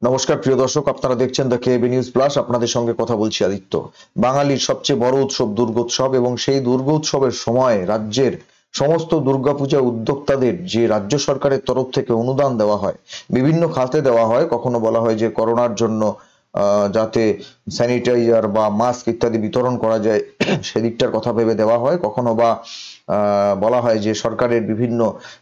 নমস্কার প্রিয় দর্শক, আপনারা দেখছেন দ্য কেবি নিউজ প্লাস। আপনাদের সঙ্গে কথা বলছি আদিত্য। বাঙালির সবচেয়ে বড় উৎসব দুর্গোৎসব, এবং সেই দুর্গোৎসবের সময় রাজ্যের সমস্ত দুর্গাপূজা উদ্যোক্তাদের যে রাজ্য সরকারের তরফ থেকে অনুদান দেওয়া হয়, বিভিন্ন খাতে দেওয়া হয়। কখনো বলা হয় যে করোনার জন্য যাতে স্যানিটাইজার বা মাস্ক ইত্যাদি বিতরণ করা যায় সেদিকটার কথা ভেবে দেওয়া হয়। কখনো বা বলা হয় যে সরকারের বিভিন্ন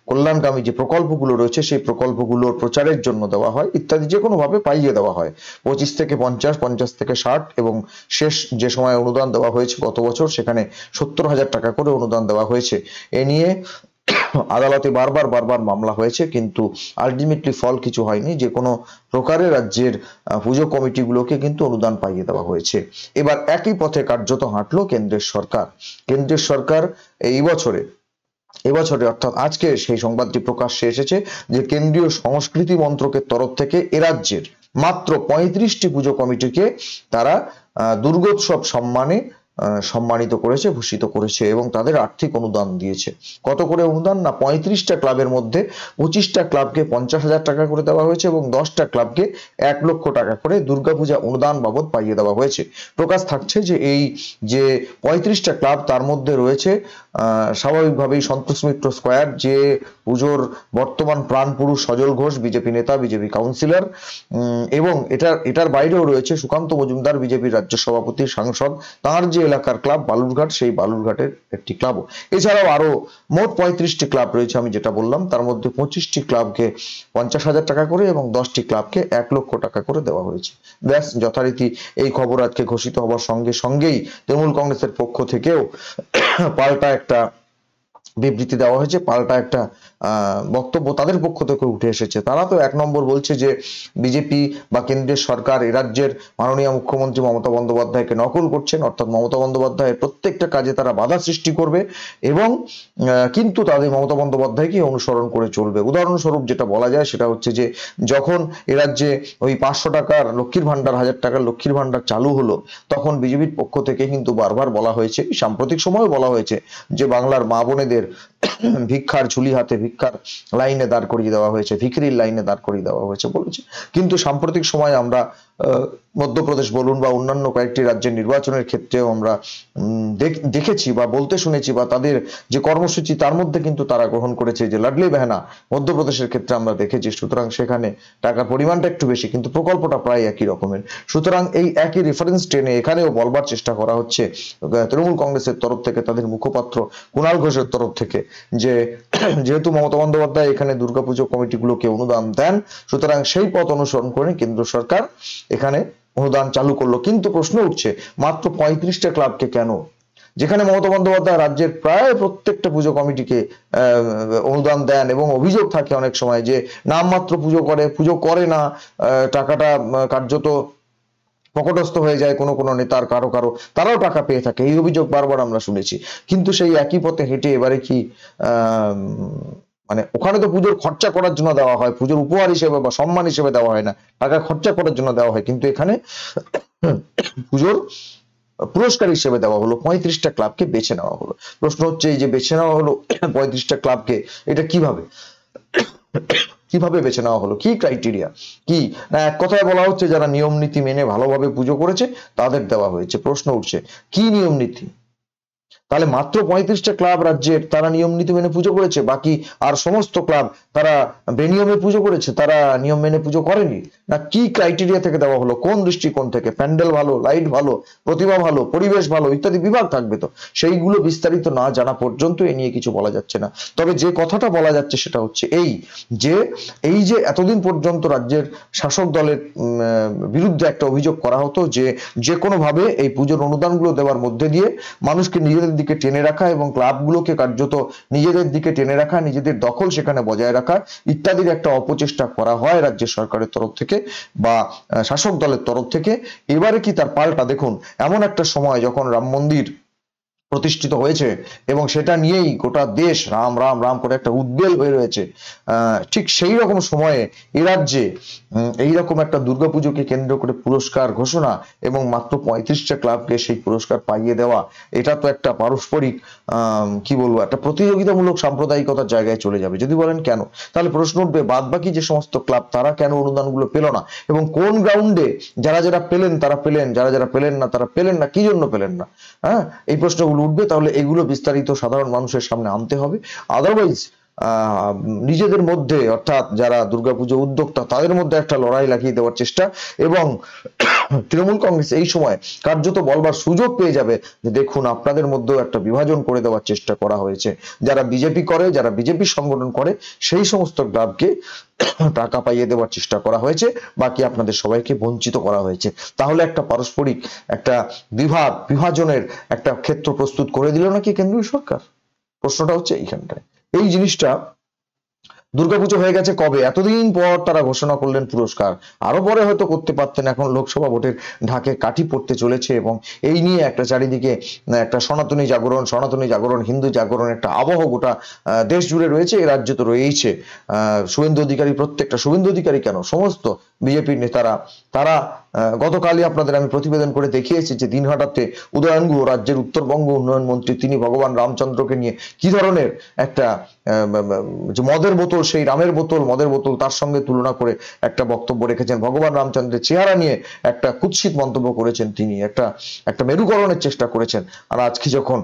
কল্যাণকামী যে প্রকল্পগুলো রয়েছে সেই প্রকল্পগুলোর প্রচারের জন্য দেওয়া হয় ইত্যাদি, যে কোনো ভাবে পাইয়ে দেওয়া হয়। 25 থেকে 50, 50 থেকে 60, এবং শেষ যে সময় অনুদান দেওয়া হয়েছে গত বছর, সেখানে 70,000 টাকা করে অনুদান দেওয়া হয়েছে। এ নিয়ে আদালতে বারবার মামলা হয়েছে, কিন্তু আলটিমেটলি ফল কিছু হয়নি। যে কোনো প্রকারে রাজ্যের পুজো কমিটিগুলোকে কিন্তু অনুদান পাইয়ে দেওয়া হয়েছে। এবার একই পথে কার্যত হাঁটলো কেন্দ্রের সরকার। কেন্দ্রের সরকার এবছরে অর্থাৎ আজকে সেই সংবাদটি প্রকাশ্যে এসেছে যে কেন্দ্রীয় সংস্কৃতি মন্ত্রকের তরফ থেকে এ রাজ্যের মাত্র 35টি পুজো কমিটিকে তারা দুর্গোৎসব সম্মানে সম্মানিত করেছে, ভূষিত করেছে, এবং তাদের আর্থিক অনুদান দিয়েছে। কত করে অনুদান? না, 35টা ক্লাবের মধ্যে 25টা ক্লাবকে 50,000 টাকা করে দেওয়া হয়েছে, এবং 10টা ক্লাবকে 1 লক্ষ টাকা করে দুর্গাপূজা অনুদান বাবদ পাইয়ে দেওয়া হয়েছে। প্রকাশ থাকছে যে এই যে 35টা ক্লাব, তার মধ্যে রয়েছে স্বাভাবিকভাবেই সন্তোষ মিত্র স্কোয়ার, যে পুজোর বর্তমান প্রাণ পুরুষ সজল ঘোষ, বিজেপি নেতা, বিজেপি কাউন্সিলর, এবং এটার বাইরেও রয়েছে সুকান্ত মজুমদার, বিজেপির রাজ্য সভাপতি, সাংসদ, তার যে এলাকার ক্লাব বালুরঘাট, সেই বালুরঘাটের একটি ক্লাবও। এছাড়াও আরো মোট 35টি ক্লাব রয়েছে আমি যেটা বললাম, তার মধ্যে 25টি ক্লাবকে 50,000 টাকা করে এবং 10টি ক্লাবকে 1 লক্ষ টাকা করে দেওয়া হয়েছে। ব্যাস, যথারীতি এই খবর আজকে ঘোষিত হবার সঙ্গে সঙ্গেই তৃণমূল কংগ্রেসের পক্ষ থেকেও পাল্টা একটা বিবৃতি দেওয়া হয়েছে, পাল্টা একটা বক্তব্য তাদের পক্ষ থেকে উঠে এসেছে। তারা তো 1 নম্বর বলছে যে বিজেপি বা কেন্দ্রের সরকার এ রাজ্যের মাননীয় মুখ্যমন্ত্রী মমতা বন্দ্যোপাধ্যায়কে নকল করছেন, অর্থাৎ মমতা বন্দ্যোপাধ্যায়ের প্রত্যেকটা কাজে তারা বাধা সৃষ্টি করবে, এবং কিন্তু তাদের মমতা বন্দ্যোপাধ্যায়কে অনুসরণ করে চলবে। উদাহরণস্বরূপ যেটা বলা যায় সেটা হচ্ছে যে যখন এ রাজ্যে ওই 500 টাকার লক্ষ্মীর ভান্ডার, 1000 টাকার লক্ষ্মীর ভান্ডার চালু হলো, তখন বিজেপির পক্ষ থেকে কিন্তু বারবার বলা হয়েছে, সাম্প্রতিক সময়ে বলা হয়েছে যে বাংলার মা বোনেদের ভিক্ষার ঝুলি হাতে ভিক্ষার লাইনে দাঁড় করিয়ে দেওয়া হয়েছে, ভিখিরির লাইনে দাঁড় করিয়ে দেওয়া হয়েছে বলেছে। কিন্তু সাম্প্রতিক সময় আমরা মধ্যপ্রদেশ বলুন বা অন্যান্য কয়েকটি রাজ্যের নির্বাচনের ক্ষেত্রেও আমরা দেখেছি বা বলতে শুনেছি, বা তাদের যে কর্মসূচি তার মধ্যে কিন্তু তারা গ্রহণ করেছে যে লাডলি বেহানা, মধ্যপ্রদেশের ক্ষেত্রে আমরা দেখেছি। সুতরাং সেখানে টাকার পরিমাণটা একটু বেশি, কিন্তু প্রকল্পটা প্রায় একই রকমের। সুতরাং এই একই রেফারেন্স টেনে এখানেও বলবার চেষ্টা করা হচ্ছে তৃণমূল কংগ্রেসের তরফ থেকে, তাদের মুখপাত্র কুণাল ঘোষের তরফ থেকে, যে যেহেতু মমতা বন্দ্যোপাধ্যায় এখানে দুর্গাপুজো কমিটিগুলোকে অনুদান দেন, সুতরাং সেই পথ অনুসরণ করে কেন্দ্র সরকার এখানে অনুদান চালু করলো। কিন্তু প্রশ্ন উঠছে, মাত্র 35টা ক্লাবকে কেন? যেখানে মমতা বন্দ্যোপাধ্যায় রাজ্যের প্রায় প্রত্যেকটা পুজো কমিটিকে অনুদান দেন, এবং অভিযোগ থাকে অনেক সময় যে নামমাত্র পুজো করে না, টাকাটা কার্যত পকটস্থ হয়ে যায় কোনো কোনো নেতার, কারো তারাও টাকা পেয়ে থাকে, এই অভিযোগ বারবার আমরা শুনেছি। কিন্তু সেই একই পথে হেঁটে এবারে কি মানে ওখানে তো পুজোর খরচা করার জন্য দেওয়া হয়, পুজোর উপহার হিসেবে বা সম্মান হিসেবে দেওয়া হয় না, টাকা খরচা করার জন্য দেওয়া হয়, কিন্তু এখানে পুজোর পুরস্কার হিসেবে দেওয়া হলো। 35টা ক্লাবকে বেছে নেওয়া হলো। প্রশ্ন হচ্ছে, এই যে বেছে নেওয়া হলো 35টা ক্লাবকে, এটা কিভাবে বেছে নেওয়া হলো? কি ক্রাইটেরিয়া কি? না, এক কথায় বলা হচ্ছে যারা নিয়ম নীতি মেনে ভালোভাবে পুজো করেছে তাদের দেওয়া হয়েছে। প্রশ্ন উঠছে, কি নিয়ম নীতি? তাহলে মাত্র 35টা ক্লাব রাজ্যের, তারা নিয়ম নীতি মেনে পুজো করেছে, বাকি আর সমস্ত ক্লাব তারা বেনিয়মে পুজো করেছে, তারা নিয়ম মেনে পুজো করেনি? না, কি ক্রাইটেরিয়া থেকে দেওয়া হলো, কোন দৃষ্টিকোণ থেকে? প্যান্ডেল ভালো, লাইট ভালো, প্রতিভা ভালো, পরিবেশ ভালো ইত্যাদি বিভাগ থাকবে, তো সেইগুলো বিস্তারিত না জানা পর্যন্ত এ নিয়ে কিছু বলা যাচ্ছে না। তবে যে কথাটা বলা যাচ্ছে সেটা হচ্ছে এই যে এতদিন পর্যন্ত রাজ্যের শাসক দলের বিরুদ্ধে একটা অভিযোগ করা হতো যে কোনোভাবে এই পুজোর অনুদানগুলো দেওয়ার মধ্যে দিয়ে মানুষকে নিজেদের দিকে টেনে রাখা, এবং ক্লাবগুলোকে কার্যত নিজেদের দিকে টেনে রাখা, নিজেদের দখল সেখানে বজায় রাখা ইত্যাদির একটা অপচেষ্টা করা হয় রাজ্য সরকারের তরফ থেকে বা শাসক দলের তরফ থেকে। এবারে কি তার পাল্টা? দেখুন, এমন একটা সময় যখন রাম মন্দির প্রতিষ্ঠিত হয়েছে এবং সেটা নিয়েই গোটা দেশ রাম রাম রাম করে একটা উদ্বেল হয়ে রয়েছে। ঠিক সেই রকম সময়ে এ রাজ্যে এইরকম একটা দুর্গাপুজোকে কেন্দ্র করে পুরস্কার ঘোষণা এবং মাত্র 35টা ক্লাবকে সেই পুরস্কার পাইয়ে দেওয়া, এটা তো একটা পারস্পরিক কি বলবো, একটা প্রতিযোগিতামূলক সাম্প্রদায়িকতার জায়গায় চলে যাবে। যদি বলেন কেন, তাহলে প্রশ্ন উঠবে বাদ বাকি যে সমস্ত ক্লাব তারা কেন অনুদানগুলো পেল না এবং কোন গ্রাউন্ডে যারা যারা পেলেন তারা পেলেন, যারা যারা পেলেন না তারা পেলেন না, কি জন্য পেলেন না। হ্যাঁ, এই প্রশ্নগুলো উঠবে। তাহলে এগুলো বিস্তারিত সাধারণ মানুষের সামনে আনতে হবে। আদারওয়াইজ নিজেদের মধ্যে অর্থাৎ যারা দুর্গাপুজো উদ্যোক্তা তাদের মধ্যে একটা লড়াই লাগিয়ে দেওয়ার চেষ্টা, এবং তৃণমূল কংগ্রেস এই সময় কার্যত বলবার সুযোগ পেয়ে যাবে যে দেখুন আপনাদের মধ্যেও একটা বিভাজন করে দেওয়ার চেষ্টা করা হয়েছে। যারা বিজেপি করে, যারা বিজেপি সংগঠন করে সেই সমস্ত ক্লাবকে টাকা পাইয়ে দেওয়ার চেষ্টা করা হয়েছে, বাকি আপনাদের সবাইকে বঞ্চিত করা হয়েছে। তাহলে একটা পারস্পরিক একটা বিভাজনের একটা ক্ষেত্র প্রস্তুত করে দিল নাকি কেন্দ্রীয় সরকার? প্রশ্নটা হচ্ছে এইখানটায়। এই জিনিসটা দুর্গাপুজো হয়ে গেছে কবে, এতদিন পর তারা ঘোষণা করলেন পুরস্কার, আরো পরে হয়তো করতে পারতেন। এখন লোকসভা ভোটের ঢাকে কাঠি পড়তে চলেছে এবং এই নিয়ে একটা চারিদিকে একটা সনাতনী জাগরণ হিন্দু জাগরণ একটা আবহ গোটা দেশ জুড়ে রয়েছে, এই রাজ্য তো রয়েইছে। শুভেন্দু অধিকারী, প্রত্যেকটা শুভেন্দু অধিকারী কেন, সমস্ত বিজেপির নেতারা তারা গতকালই আপনাদের আমি প্রতিবেদন করে দেখিয়েছি যে দিনহাটাতে উদয়ন গুহ রাজ্যের উত্তরবঙ্গ উন্নয়ন মন্ত্রী, তিনি ভগবান রামচন্দ্রকে নিয়ে কি ধরনের একটা যে মদের বোতল, সেই রামের বোতল মদের বোতল তার সঙ্গে তুলনা করে একটা বক্তব্য রেখেছেন। ভগবান রামচন্দ্রের চেহারা নিয়ে একটা কুৎসিত মন্তব্য করেছেন, তিনি একটা মেরুকরণের চেষ্টা করেছেন। আর আজকে যখন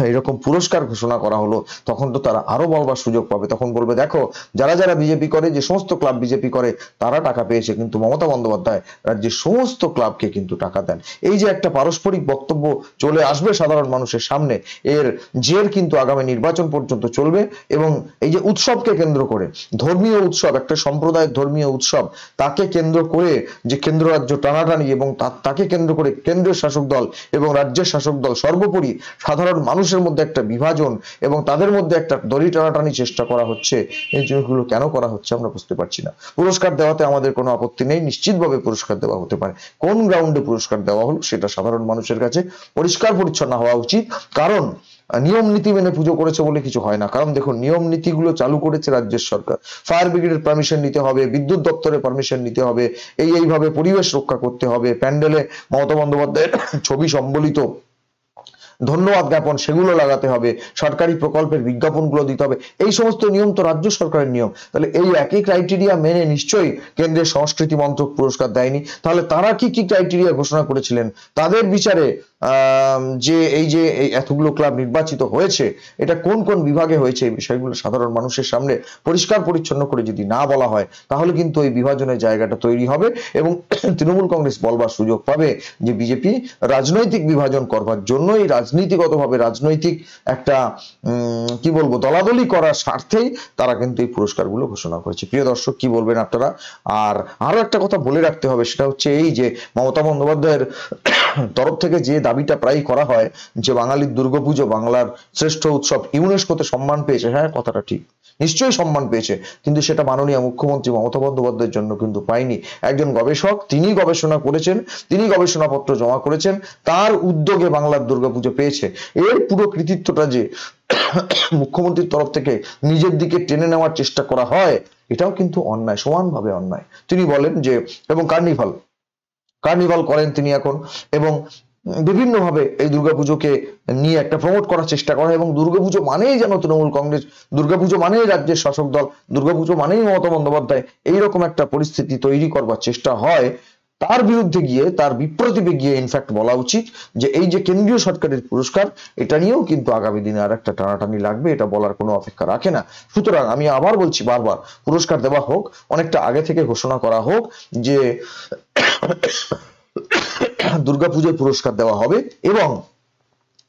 এইরকম পুরস্কার ঘোষণা করা হলো তখন তো তারা আরো বলবার সুযোগ পাবে। তখন বলবে দেখো যারা যারা বিজেপি করে, যে সমস্ত ক্লাব বিজেপি করে তারা টাকা পেয়েছে, কিন্তু মমতা বন্দ্যোপাধ্যায় রাজ্যের সমস্ত ক্লাবকে কিন্তু টাকা দেন। এই যে একটা পারস্পরিক বক্তব্য চলে আসবে সাধারণ মানুষের সামনে, এর জের কিন্তু আগামী নির্বাচন পর্যন্ত চলবে। এবং এই যে উৎসবকে কেন্দ্র করে, ধর্মীয় উৎসব, একটা সম্প্রদায়ের ধর্মীয় উৎসব, তাকে কেন্দ্র করে যে কেন্দ্র রাজ্য টানাটানি এবং তাকে কেন্দ্র করে কেন্দ্রীয় শাসক দল এবং রাজ্যের শাসক দল, সর্বোপরি সাধারণ মানুষের মধ্যে একটা বিভাজন এবং তাদের মধ্যে একটা দড়ি টানাটানি চেষ্টা করা হচ্ছে। এই জিনিসগুলো কেন করা হচ্ছে আমরা বুঝতে পারছি না। পুরস্কার দেওয়াতে আমাদের কোনো আপত্তি নেই, নিশ্চিতভাবে পুরস্কার দেওয়া হতে পারে। কোন গ্রাউন্ডে পুরস্কার দেওয়া হলো সেটা সাধারণ মানুষের কাছে পরিষ্কার পরিচ্ছন্ন হওয়া উচিত। কারণ নিয়ম নীতি মেনে পুজো করেছে বলে কিছু হয় না। কারণ দেখুন নিয়ম নীতিগুলো চালু করেছে রাজ্যের সরকার। ফায়ার ব্রিগেডের পারমিশন নিতে হবে, বিদ্যুৎ দপ্তরের পারমিশন নিতে হবে, এইভাবে পরিবেশ রক্ষা করতে হবে, প্যান্ডেলে মমতা বন্দ্যোপাধ্যায়ের ছবি সম্বলিত ধন্যবাদ জ্ঞাপন সেগুলো লাগাতে হবে, সরকারি প্রকল্পের বিজ্ঞাপনগুলো দিতে হবে। এই সমস্ত নিয়ম তো রাজ্য সরকারের নিয়ম। তাহলে এই একই ক্রাইটেরিয়া মেনে নিশ্চয়ই কেন্দ্রের সংস্কৃতি মন্ত্রক পুরস্কার দেয়নি। তাহলে তারা কি কি ক্রাইটেরিয়া ঘোষণা করেছিলেন তাদের বিচারে যে এই এতগুলো ক্লাব নির্বাচিত হয়েছে, এটা কোন কোন বিভাগে হয়েছে, এই বিষয়গুলো সাধারণ মানুষের সামনে পরিষ্কার পরিচ্ছন্ন করে যদি না বলা হয় তাহলে কিন্তু এই বিভাজনের জায়গাটা তৈরি হবে এবং তৃণমূল কংগ্রেস বলবার সুযোগ পাবে যে বিজেপি রাজনৈতিক বিভাজন করবার জন্যই, রাজনীতিগতভাবে রাজনৈতিক একটা কি বলবো দলাদলি করার স্বার্থেই তারা কিন্তু এই পুরস্কারগুলো ঘোষণা করেছে। প্রিয় দর্শক, কি বলবেন আপনারা? আর আরো একটা কথা বলে রাখতে হবে, সেটা হচ্ছে এই যে মমতা বন্দ্যোপাধ্যায়ের তরফ থেকে যে দাবিটা প্রায় করা হয় যে বাঙালির দুর্গাপুজো বাংলার শ্রেষ্ঠ উৎসব, ইউনেস্কোতে সম্মান পেয়েছে। হ্যাঁ, কথাটা ঠিক, নিশ্চয়ই সম্মান পেয়েছে, কিন্তু সেটা মাননীয় মুখ্যমন্ত্রী মমতা বন্দ্যোপাধ্যায়ের জন্য কিন্তু পায়নি। একজন গবেষক, তিনি গবেষণা করেছেন, তিনি গবেষণাপত্র জমা করেছেন, তার উদ্যোগে বাংলার দুর্গাপুজো পেয়েছে। এর পুরো কৃতিত্বটা যে মুখ্যমন্ত্রীর তরফ থেকে নিজের দিকে টেনে নেওয়ার চেষ্টা করা হয়, এটাও কিন্তু অন্যায়, সমানভাবে অন্যায়। তিনি বলেন যে, এবং কার্নিভাল করেন তিনি এখন, এবং বিভিন্নভাবে এই দুর্গাপুজোকে নিয়ে একটা প্রমোট করার চেষ্টা করা, এবং দুর্গাপুজো মানেই যেন তৃণমূল কংগ্রেস, দুর্গাপুজো মানেই রাজ্যের শাসক দল, দুর্গাপুজো মানেই মমতা বন্দ্যোপাধ্যায়, এইরকম একটা পরিস্থিতি তৈরি করবার চেষ্টা হয়। তার বিরুদ্ধে গিয়ে, তার বিপ্রতিপে গিয়ে ইনফ্যাক্ট বলা উচিত যে এই যে কেন্দ্রীয় সরকারের পুরস্কার, এটা নিয়েও কিন্তু আগামী দিনে আর একটা টানাটানি লাগবে, এটা বলার কোনো অপেক্ষা রাখে না। সুতরাং আমি আবার বলছি, বারবার পুরস্কার দেওয়া হোক, অনেকটা আগে থেকে ঘোষণা করা হোক যে দুর্গাপুজোর পুরস্কার দেওয়া হবে এবং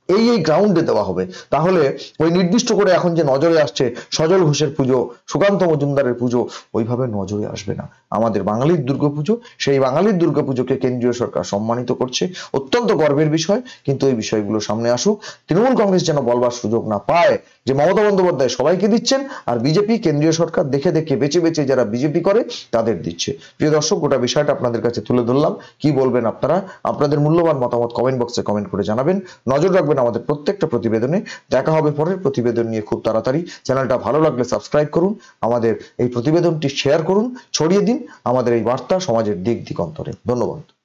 এই গ্রাউন্ডে দেওয়া হবে। তাহলে ওই নির্দিষ্ট করে এখন যে নজরে আসছে সজল ঘোষের পুজো, সুকান্ত মজুমদারের পুজো, ওইভাবে নজরে আসবে না। আমাদের বাঙালির দুর্গাপুজো, সেই বাঙালির দুর্গাপুজোকে কেন্দ্রীয় সরকার সম্মানিত করছে, অত্যন্ত গর্বের বিষয়। কিন্তু এই বিষয়গুলো সামনে আসুক, তৃণমূল কংগ্রেস যেন বলবার সুযোগ না পায় যে মমতা বন্দ্যোপাধ্যায় সবাইকে দিচ্ছেন আর বিজেপি কেন্দ্রীয় সরকার দেখে দেখে বেছে বেছে যারা বিজেপি করে তাদের দিচ্ছে। প্রিয় দর্শক, গোটা বিষয়টা আপনাদের কাছে তুলে ধরলাম। কি বলবেন আপনারা? আপনাদের মূল্যবান মতামত কমেন্ট বক্সে কমেন্ট করে জানাবেন। নজর রাখবেন আমাদের প্রত্যেকটা প্রতিবেদনে। দেখা হবে পরের প্রতিবেদন নিয়ে খুব তাড়াতাড়ি। চ্যানেলটা ভালো লাগলে সাবস্ক্রাইব করুন, আমাদের এই প্রতিবেদনটি শেয়ার করুন, ছড়িয়ে দিন আমাদের এই বার্তা সমাজের দিক দিগন্তরে। ধন্যবাদ।